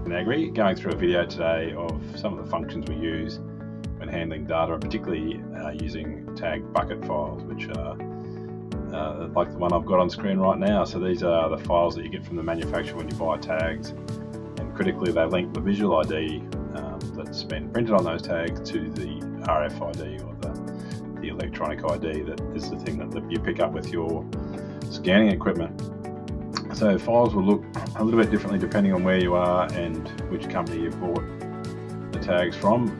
in Agri, going through a video today of some of the functions we use when handling data, particularly using tag bucket files, which are like the one I've got on screen right now. So these are the files that you get from the manufacturer when you buy tags, and critically they link the visual ID that's been printed on those tags to the RFID, or the electronic ID that is the thing that you pick up with your scanning equipment. So files will look a little bit differently depending on where you are and which company you've bought the tags from.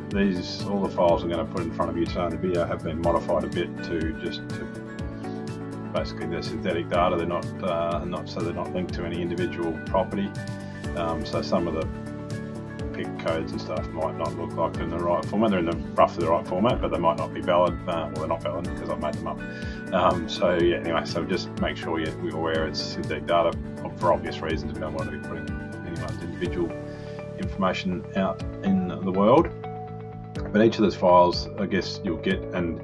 All the files I'm going to put in front of you today in the video have been modified a bit to basically they're synthetic data. They're not linked to any individual property. So some of the pick codes and stuff might not look like they're in the right format. They're in roughly the right format, but they might not be valid. Well, they're not valid because I've made them up. So yeah, anyway, so just make sure you're aware it's synthetic data for obvious reasons. We don't want to be putting anyone's individual information out in the world. But each of those files, I guess you'll get, and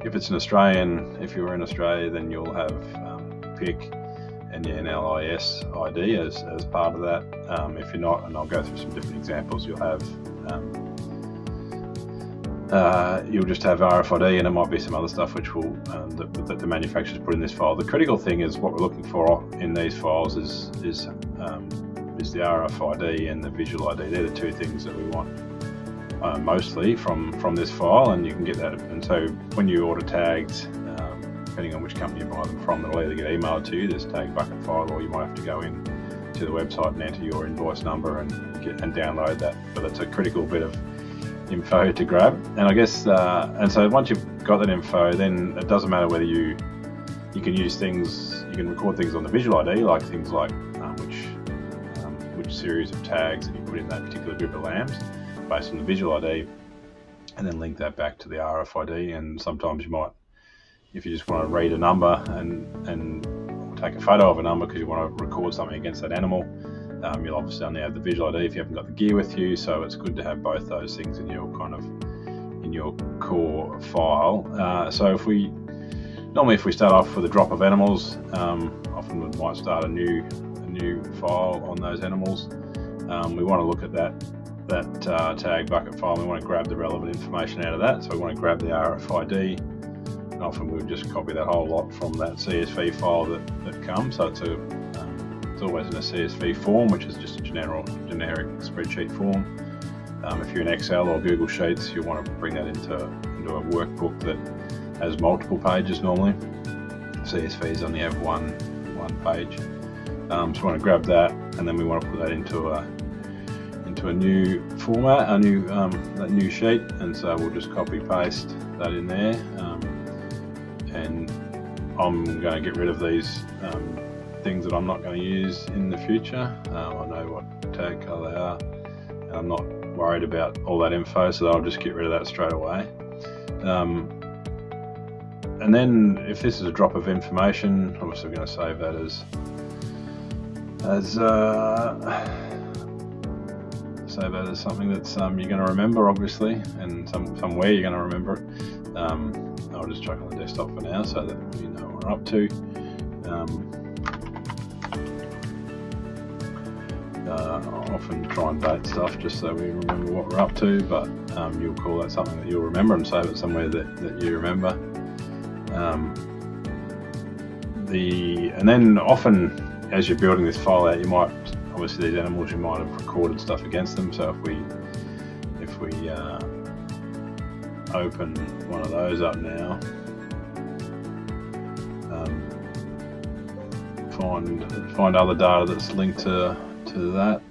if it's an Australian, if you're in Australia, then you'll have PIC and your NLIS ID as part of that. If you're not, and I'll go through some different examples, you'll have you'll just have RFID, and it might be some other stuff which will that the manufacturers put in this file. The critical thing is what we're looking for in these files is the RFID and the visual ID. They're the two things that we want mostly from this file, and you can get that. And so when you order tags, depending on which company you buy them from, they'll either get emailed to you, this tag bucket file, or you might have to go in to the website and enter your invoice number and download that. But that's a critical bit of info to grab. And I guess and so once you've got that info, then it doesn't matter whether you can use things, you can record things on the visual ID, like things like which series of tags that you put in that particular group of lambs based on the visual ID, and then link that back to the RFID. And sometimes you might, if you just want to read a number and take a photo of a number because you want to record something against that animal, you'll obviously only have the visual ID if you haven't got the gear with you. So it's good to have both those things in your core file. So if we start off with a drop of animals, often we might start a new file on those animals. We want to look at that tag bucket file. We want to grab the relevant information out of that. So we want to grab the RFID. And often we'll just copy that whole lot from that CSV file that comes. So it's always in a CSV form, which is just a generic spreadsheet form. If you're in Excel or Google Sheets, you want to bring that into a workbook that has multiple pages normally. CSVs only have one page. So we want to grab that, and then we want to put that into a new format, that new sheet. And so we'll just copy paste that in there. And I'm going to get rid of these things that I'm not going to use in the future. I know what tag color they are, and I'm not worried about all that info, so I'll just get rid of that straight away. And then if this is a drop of information, I'm also going to save that as something that's you're going to remember, obviously, and somewhere you're going to remember it. I'll just chuck on the desktop for now so that you know what we're up to. I often try and date stuff just so we remember what we're up to, but you'll call that something that you'll remember and save it somewhere that you remember. And then often as you're building this file out, you might, obviously these animals, you might have recorded stuff against them. So if we open one of those up now, find other data that's linked to that.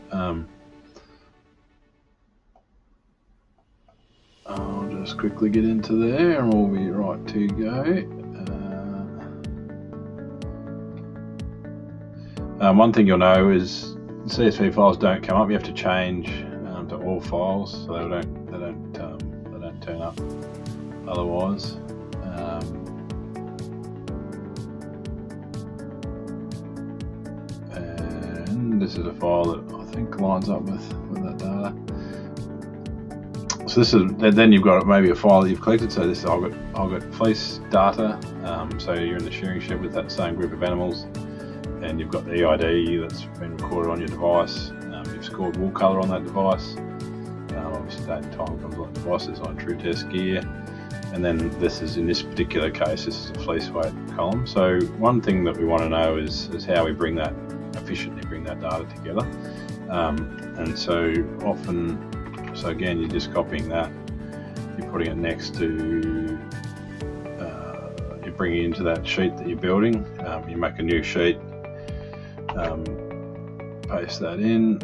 I'll just quickly get into there and we'll be right to go. One thing you'll know is CSV files don't come up. You have to change to all files, so they don't turn up otherwise. And this is a file that I think lines up with that data. So this is, then you've got maybe a file that you've collected. So this is I've got fleece data. So you're in the shearing shed with that same group of animals, and you've got the EID that's been recorded on your device. You've scored wool colour on that device. Obviously date and time comes on the device, it's on true test gear. And then this is, in this particular case, this is a fleece weight column. So one thing that we want to know is how we efficiently bring that data together. And so often, so again, you're just copying that, you're putting it next to, you're bringing it into that sheet that you're building. You make a new sheet, paste that in.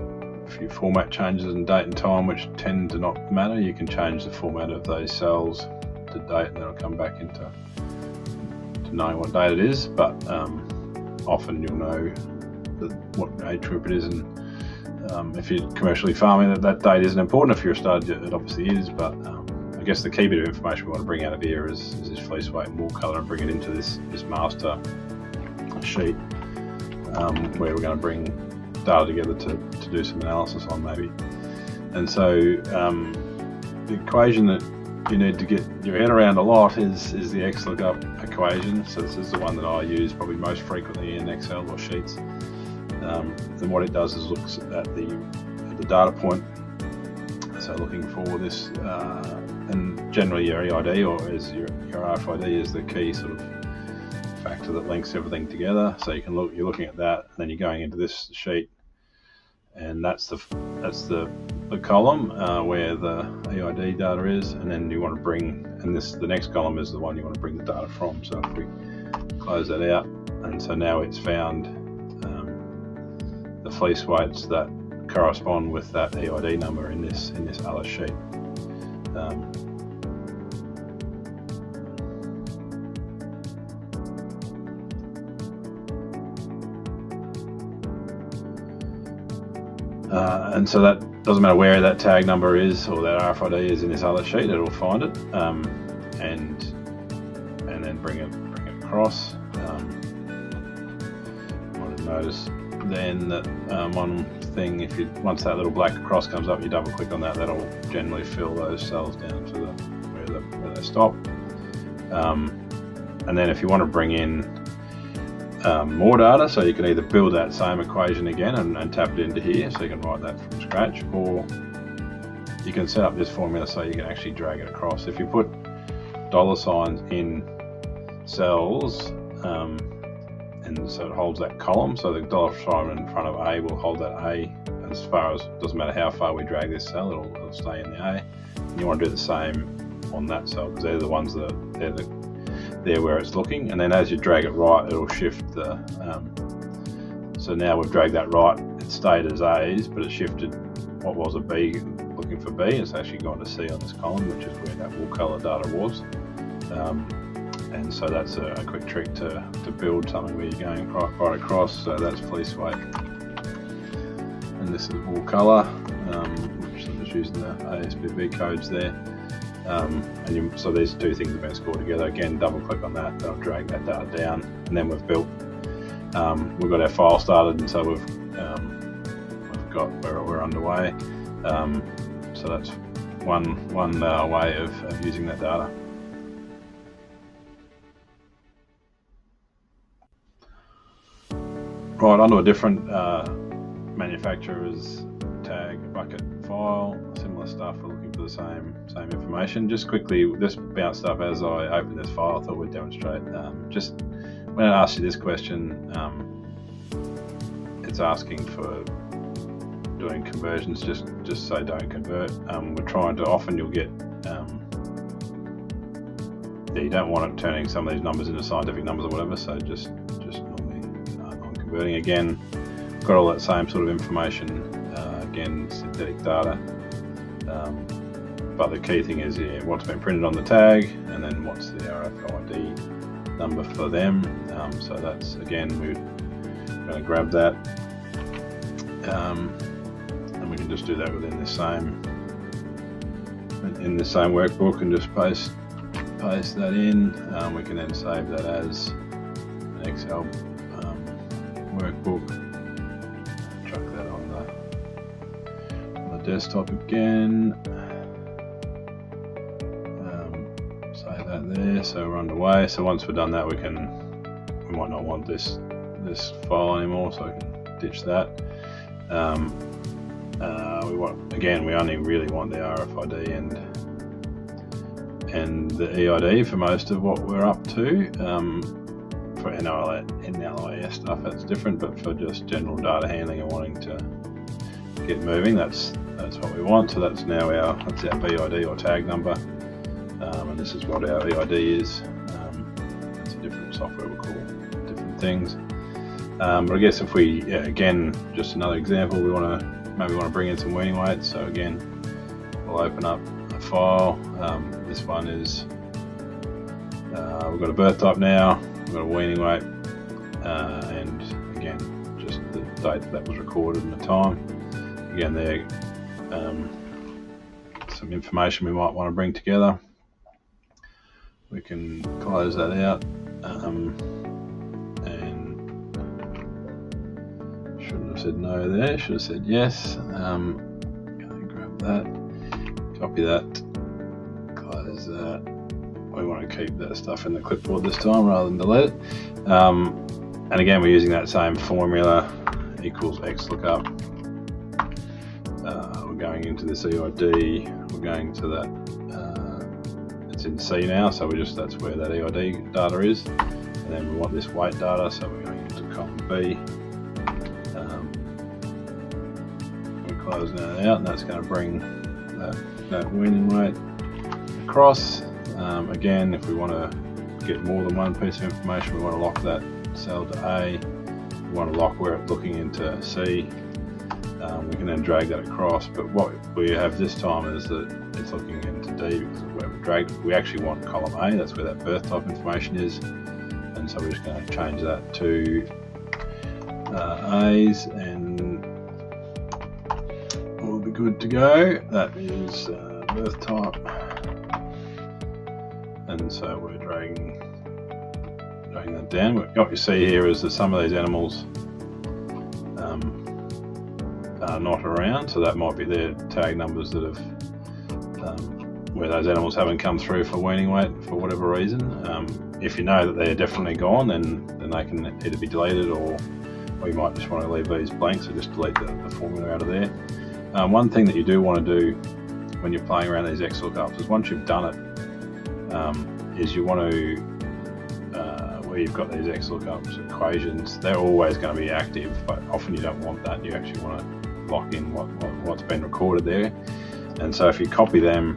A few format changes in date and time, which tend to not matter. You can change the format of those cells to date, and then it'll come back into knowing what date it is. But often you'll know what age group it is, and if you're commercially farming, that date isn't important. If you're a stud, it obviously is. But I guess the key bit of information we want to bring out of here is this fleece weight and wool colour, and bring it into this master sheet where we're going to bring data together to do some analysis on maybe. And so the equation that you need to get your head around a lot is the XLOOKUP equation. So this is the one that I use probably most frequently in Excel or Sheets. And what it does is looks at the data point. So looking for this, and generally your EID or as your RFID is the key sort of factor that links everything together. So you can you're looking at that, and then you're going into this sheet, and that's the column where the EID data is, and then you want to bring, and the next column is the one you want to bring the data from. So if we close that out, and so now it's found the fleece weights that correspond with that EID number in this other sheet. And so that doesn't matter where that tag number is or that RFID is in this other sheet, it'll find it, and then bring it across. I want to notice then that one thing, once that little black cross comes up, you double click on that, that'll generally fill those cells down to where they stop. And then if you want to bring in more data, so you can either build that same equation again and tap it into here, so you can write that from scratch, or you can set up this formula so you can actually drag it across. If you put dollar signs in cells, and so it holds that column, so the dollar sign in front of A will hold that A as far as, doesn't matter how far we drag this cell, it'll stay in the A. And you want to do the same on that cell, because they're the ones that they're where it's looking, and then as you drag it right, it'll shift the. So now we've dragged that right. It stayed as A's, but it shifted what was a B, looking for B. It's actually gone to C on this column, which is where that wool colour data was. And so that's a quick trick to build something where you're going right across. So that's fleece weight, and this is wool colour, which I'm just using the ASPB codes there. So these two things have been scored together. Again, double click on that, that'll drag that data down, and then we've got our file started, and so we've got we're underway. So that's one way of using that data. Right, onto a different manufacturer's tag bucket file. Similar stuff, we're looking for the same information. Just quickly, this bounced up as I opened this file. I thought we'd demonstrate. Just when it asks you this question, it's asking for doing conversions. Just say don't convert. We're trying to. Often you'll get. You don't want it turning some of these numbers into scientific numbers or whatever. So just normally non-converting. Again, got all that same sort of information. Again, synthetic data, but the key thing is what's been printed on the tag, and then what's the RFID number for them. So that's, again, we're going to grab that, and we can just do that within the same workbook, and just paste that in. We can then save that as an Excel workbook. Chuck that on the desktop again. Save that there. So we're underway. So once we've done that, we might not want this file anymore, so I can ditch that. we only really want the RFID and the EID for most of what we're up to. For NLIS stuff, that's different, but for just general data handling and wanting to get moving, that's what we want. So that's now that's our BID or tag number, and this is what our EID is. It's a different software will call different things. But I guess if we, again, just another example, we maybe want to bring in some weaning weights. So again, we'll open up a file. This one is we've got a birth type now. We've got a weaning weight, and again, just the date that was recorded and the time. Again, there, some information we might want to bring together. We can close that out, and shouldn't have said no there. Should have said yes. Grab that, copy that, close that. We want to keep that stuff in the clipboard this time rather than delete it. And again, we're using that same formula, equals XLOOKUP. We're going into this EID, we're going to that, it's in C now, so that's where that EID data is. And then we want this weight data, so we're going into column B. We're closing that out, and that's going to bring that weaning weight across. Again, if we want to get more than one piece of information, we want to lock that cell to A. We want to lock where it's looking into C. We can then drag that across, but what we have this time is that it's looking into D because of where we dragged. We actually want column A, that's where that birth type information is, and so we're just going to change that to A's, and we'll be good to go. That is birth type. And so we're dragging that down. What you see here is that some of these animals are not around, so that might be their tag numbers that have where those animals haven't come through for weaning weight for whatever reason. If you know that they're definitely gone, then they can either be deleted, or you might just want to leave these blank, so just delete the formula out of there. One thing that you do want to do when you're playing around these XLOOKUPs is once you've done it, is you want to, where you've got these XLOOKUPs equations, they're always going to be active, but often you don't want that. You actually want to lock in what's been recorded there. And so if you copy them,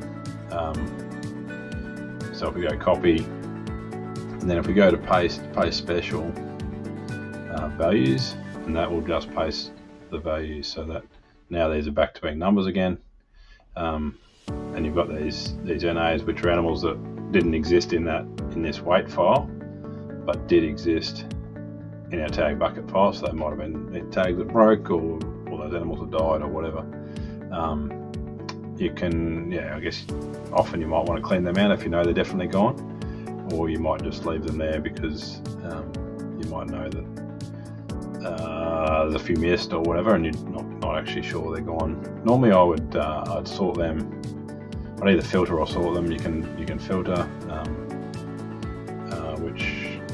so if we go copy, and then if we go to paste special values, and that will just paste the values, so that now these are back to being numbers again. And you've got these NAs, which are animals that didn't exist in this weight file, but did exist in our tag bucket file. So they might have been tags that broke, or those animals that died, or whatever. You can, I guess often you might want to clean them out if you know they're definitely gone, or you might just leave them there because you might know that there's a few missed or whatever, and you're not actually sure they're gone. Normally I'd sort them. I'd either filter or sort them. You can filter,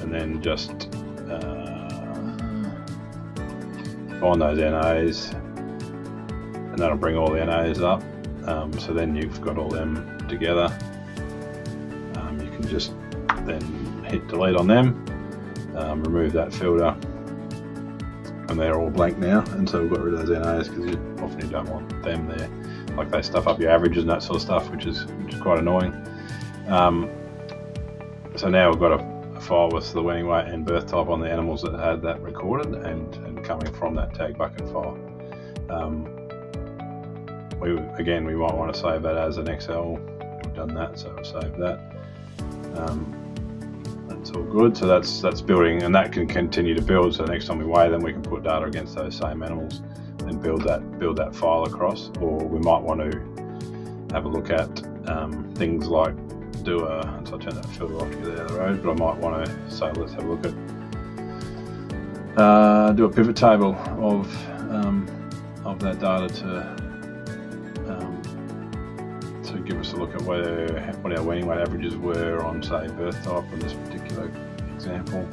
and then just find those NAs, and that'll bring all the NAs up. So then you've got all them together. You can just then hit delete on them, remove that filter, and they're all blank now. And so we've got rid of those NAs because often you don't want them there. Like they stuff up your averages and that sort of stuff, which is quite annoying. So now we've got a file with the weaning weight and birth type on the animals that had that recorded and coming from that tag bucket file. We might want to save that as an Excel. We've done that, so we'll save that. That's all good. So that's building, and that can continue to build. So next time we weigh them, we can put data against those same animals and build that file across. Or we might want to have a look at things like so I'll turn that filter off to get out of the road. But I might want to say, let's have a look at do a pivot table of that data to give us a look at what our weaning weight averages were on, say, birth type in this particular example.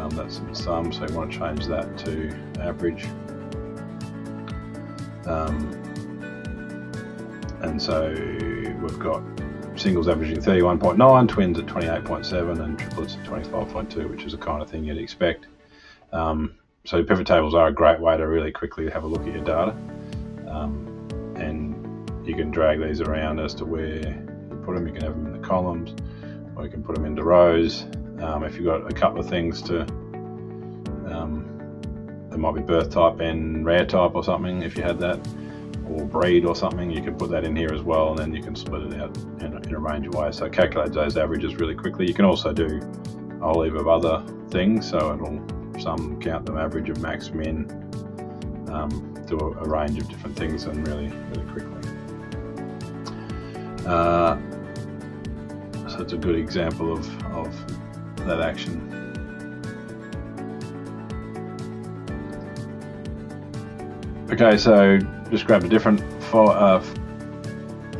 That's in sum, so you want to change that to average. And so we've got singles averaging 31.9, twins at 28.7, and triplets at 25.2, which is the kind of thing you'd expect. So pivot tables are a great way to really quickly have a look at your data, and you can drag these around as to where you put them. You can have them in the columns, or you can put them into rows. If you've got a couple of things to, there might be birth type and rare type or something, if you had that, or breed or something, you can put that in here as well, and then you can split it out in a range of ways. So it calculates those averages really quickly. You can also do a whole heap of other things, so it'll some count them average of max min, do a range of different things, and really quickly. So it's a good example of that action. Okay, so just grabbed a different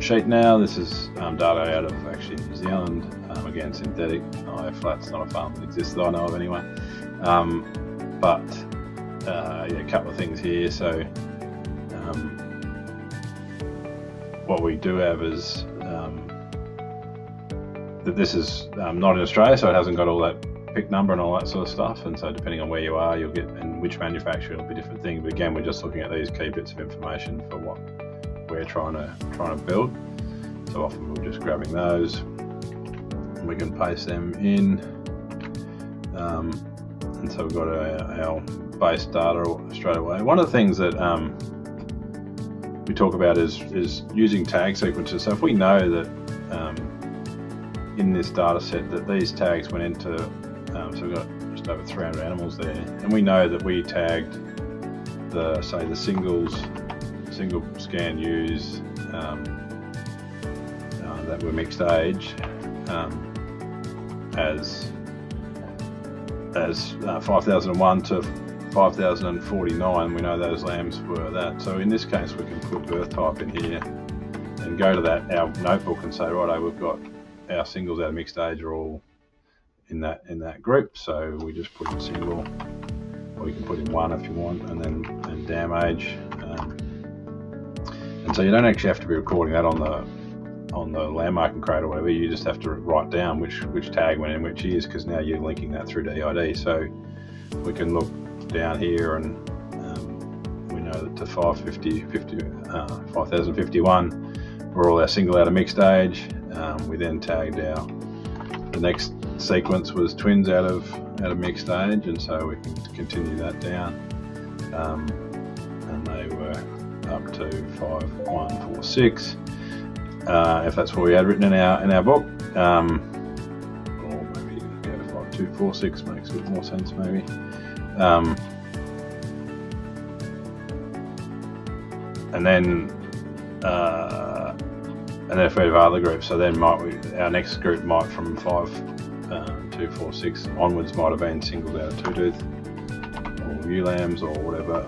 sheet now. This is data out of actually New Zealand, again synthetic. Flat's not a farm that exists that I know of anyway. Yeah, a couple of things here. So what we do have is that this is not in Australia, so it hasn't got all that pick number and all that sort of stuff, and so depending on where you are, you'll get, and which manufacturer, it'll be a different thing. But again, we're just looking at these key bits of information for what we're trying to build. So often we're just grabbing those and we can paste them in, and so we've got our base data straight away. One of the things that we talk about is using tag sequences. So if we know that in this data set that these tags went into, so we've got just over 300 animals there, and we know that we tagged the single scan use that were mixed age as 5001 to 5049. We know those lambs were that. So in this case, we can put birth type in here and go to our notebook and say, righto, we've got our singles out of mixed age are all in that group. So we just put in single, or you can put in one if you want, and dam age. And so you don't actually have to be recording that on the landmarking crate or whatever. You just have to write down which tag went in which years, because now you're linking that through to EID. So we can look down here, and we know that to 5051 were all our single out of mixed age. We then tagged the next sequence was twins out of mixed age, and so we can continue that down, and they were up to 5146, if that's what we had written in our book, or maybe you can go to 5246, makes a bit more sense maybe. And then if we have other groups, so then our next group might, from 5246 onwards, might have been singles out of two tooth or ewe lambs or whatever.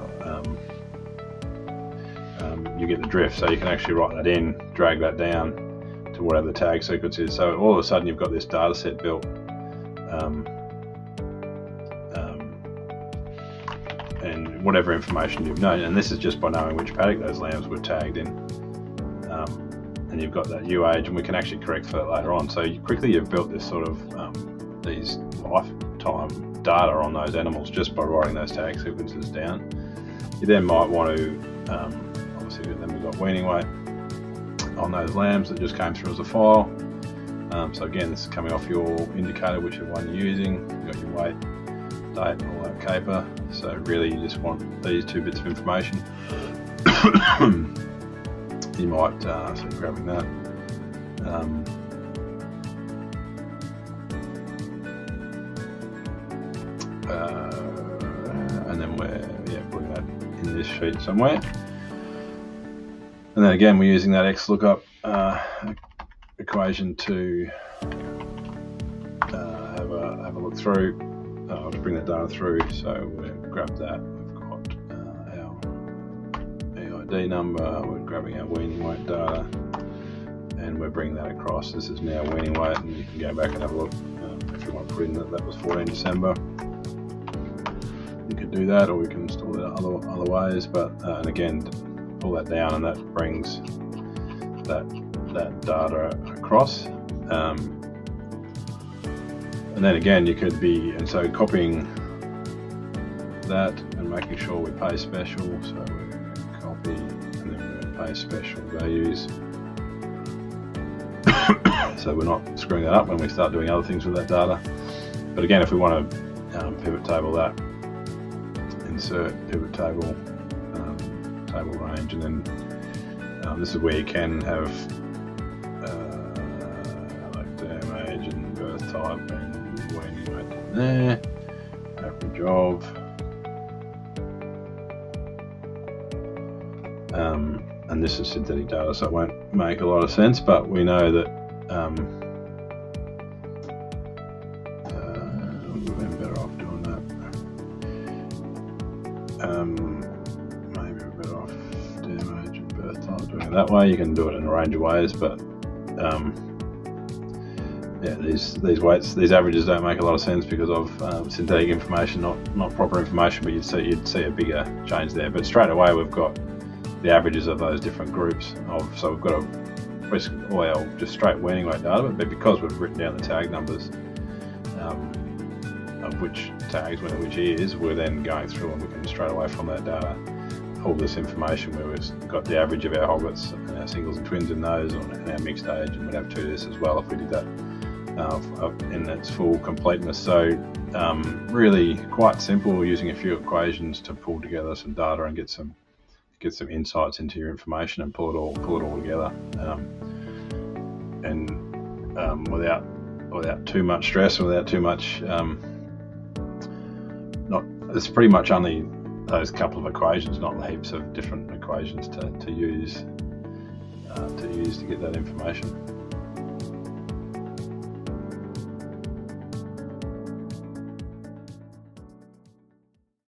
You get the drift, so you can actually write that in, drag that down to whatever the tag sequence is. So all of a sudden you've got this data set built, and whatever information you've known, and this is just by knowing which paddock those lambs were tagged in, and you've got that ewe age, and we can actually correct for that later on. So you've built this sort of these lifetime data on those animals just by writing those tag sequences down. You then might want to obviously, then we've got weaning weight on those lambs that just came through as a file. So again, this is coming off your indicator, whichever one you're using. You've got your weight, date, and all that caper. So really, you just want these two bits of information. You might, so grabbing that. And then we're putting that in this sheet somewhere. And then again, we're using that XLOOKUP equation to have a look through, to bring that data through. So we'll grab that. We've got our EID number. We're grabbing our weaning weight data, and we're bringing that across. This is now weaning weight, and you can go back and have a look if you want to put in that was 14 December. You could do that, or we can install it other ways. But and again, pull that down, and that brings that data across. And then again, you could be, and so copying that and making sure we pay special. So we're going to copy and then we're going to pay special values. So we're not screwing that up when we start doing other things with that data. But again, if we want to pivot table that, insert pivot table, table range, and then this is where you can have like term age and birth type and when you went in there, average of, and this is synthetic data, so it won't make a lot of sense, but we know that we've been better off doing that. Maybe we're better off term age and birth type doing it that way. You can do it in a range of ways, but yeah, these weights, these averages don't make a lot of sense because of synthetic information, not proper information. But you'd see a bigger change there. But straight away we've got the averages of those different groups so we've got basically all our just straight weaning weight data. But because we've written down the tag numbers of which tags went to which years, we're then going through and we can straight away from that data pull this information where we've got the average of our hoggets and our singles and twins in those, and our mixed age, and we'd have 2 of this as well if we did that in its full completeness. So really quite simple, using a few equations to pull together some data and get some insights into your information and pull it all together, and without too much stress, without too much it's pretty much only those couple of equations, not heaps of different equations to use to get that information.